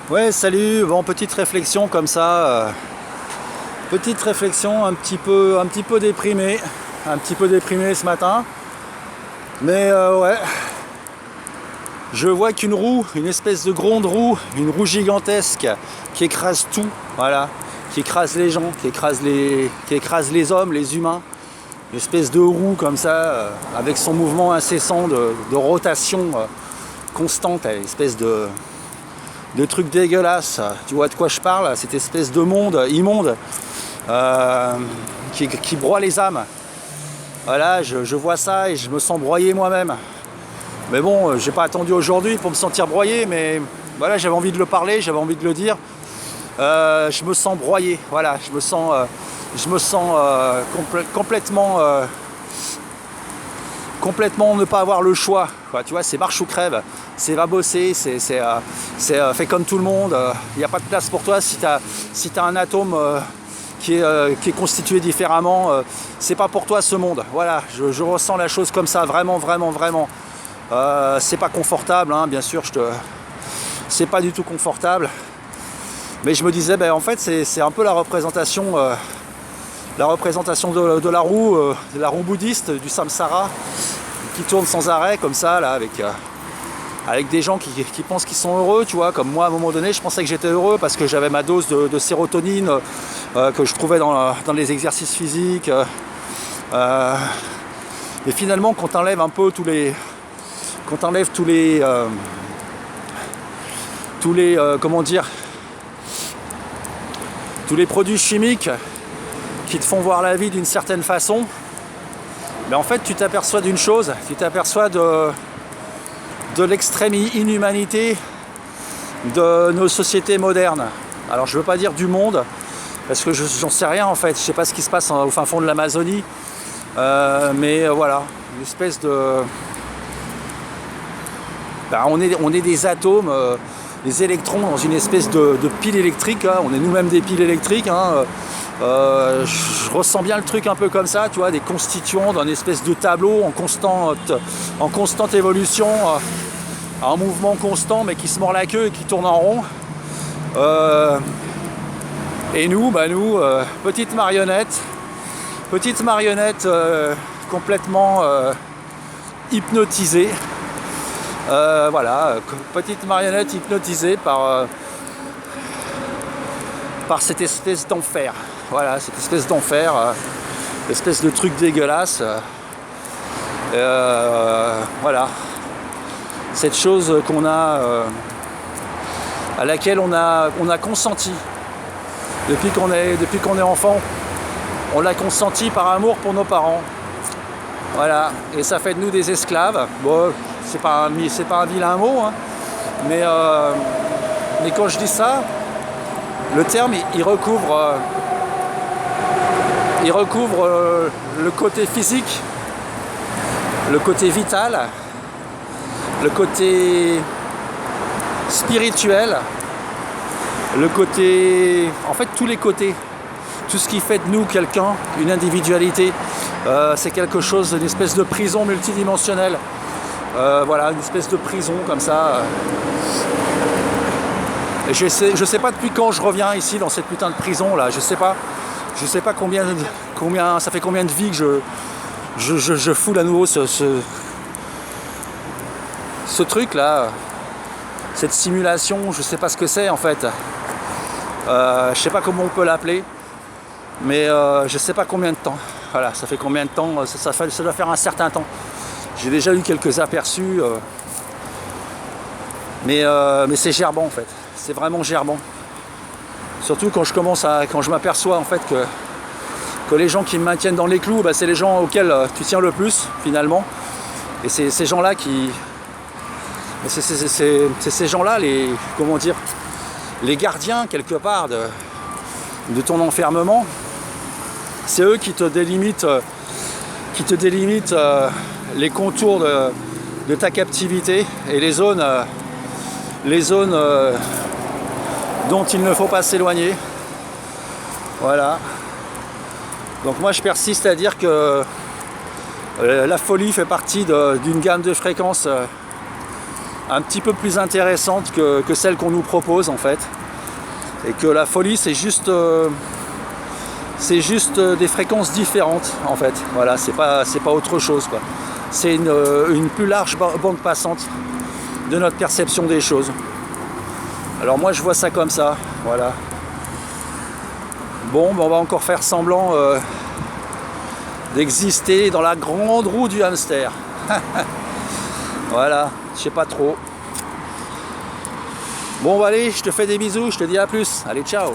Ouais, salut. Bon, petite réflexion comme ça. Petite réflexion un petit peu déprimé. Un petit peu déprimé ce matin. Mais ouais. Je vois qu'une roue, une espèce de grande roue, une roue gigantesque qui écrase tout. Voilà. Qui écrase les gens, qui écrase les hommes, les humains. Une espèce de roue comme ça, avec son mouvement incessant de rotation constante, une espèce de truc dégueulasse. Tu vois de quoi je parle? Cette espèce de monde immonde qui broie les âmes. Voilà, je vois ça et je me sens broyé moi-même. Mais bon, j'ai pas attendu aujourd'hui pour me sentir broyé, mais voilà, j'avais envie de le parler, j'avais envie de le dire. Je me sens broyé, voilà, je me sens complètement ne pas avoir le choix, quoi. Tu vois, c'est marche ou crève, c'est va bosser, c'est fait comme tout le monde, il n'y a pas de place pour toi si t'as un atome qui est constitué différemment, c'est pas pour toi ce monde. Voilà, je ressens la chose comme ça, vraiment. C'est pas confortable, hein, bien sûr, c'est pas du tout confortable. Mais je me disais, ben, en fait, c'est un peu la représentation de la roue bouddhiste, du samsara, qui tourne sans arrêt, comme ça, là, avec des gens qui pensent qu'ils sont heureux, tu vois. Comme moi, à un moment donné, je pensais que j'étais heureux parce que j'avais ma dose de sérotonine que je trouvais dans les exercices physiques. Et finalement, quand t'enlèves un peu tous les produits chimiques qui te font voir la vie d'une certaine façon, mais en fait tu t'aperçois d'une chose, tu t'aperçois de l'extrême inhumanité de nos sociétés modernes. Alors je veux pas dire du monde, parce que j'en sais rien en fait, je sais pas ce qui se passe au fin fond de l'Amazonie, mais voilà, une espèce de... Ben, on est des atomes, des électrons dans une espèce de pile électrique, hein. On est nous-mêmes des piles électriques, hein. Je ressens bien le truc un peu comme ça, tu vois, des constituants d'un espèce de tableau en constante évolution, en mouvement constant mais qui se mord la queue et qui tourne en rond. Et nous, petites marionnettes complètement hypnotisées. Voilà, petite marionnette hypnotisée par cette espèce d'enfer. Voilà, cette espèce d'enfer, espèce de truc dégueulasse. Voilà, cette chose qu'on a, à laquelle on a consenti depuis qu'on est enfant. On l'a consenti par amour pour nos parents. Voilà, et ça fait de nous des esclaves. Bon, c'est pas un vilain mot, hein. Mais quand je dis ça, le terme il recouvre le côté physique, le côté vital, le côté spirituel, le côté, en fait tous les côtés, tout ce qui fait de nous quelqu'un, une individualité. C'est quelque chose, une espèce de prison multidimensionnelle. Voilà, une espèce de prison comme ça. Et je sais pas depuis quand je reviens ici dans cette putain de prison là. Je sais pas combien ça fait combien de vies que je foule à nouveau ce truc là, cette simulation. Je sais pas ce que c'est en fait. Je sais pas comment on peut l'appeler, mais je sais pas combien de temps. Voilà, ça fait combien de temps, ça doit faire un certain temps. J'ai déjà eu quelques aperçus, mais c'est gerbant en fait. C'est vraiment gerbant. Surtout quand je m'aperçois en fait que les gens qui me maintiennent dans les clous, c'est les gens auxquels tu tiens le plus finalement. Et c'est ces gens-là c'est ces gens-là, les gardiens quelque part de ton enfermement. C'est eux qui te délimitent les contours de ta captivité et les zones dont il ne faut pas s'éloigner. Voilà. Donc moi je persiste à dire que la folie fait partie d'une gamme de fréquences un petit peu plus intéressante que celle qu'on nous propose en fait. Et que la folie c'est juste des fréquences différentes en fait. Voilà, c'est pas autre chose quoi. C'est une plus large bande passante de notre perception des choses. Alors moi je vois ça comme ça, voilà. Bon, ben on va encore faire semblant d'exister dans la grande roue du hamster. Voilà, je sais pas trop. Bon, bah allez, je te fais des bisous, je te dis à plus. Allez, ciao.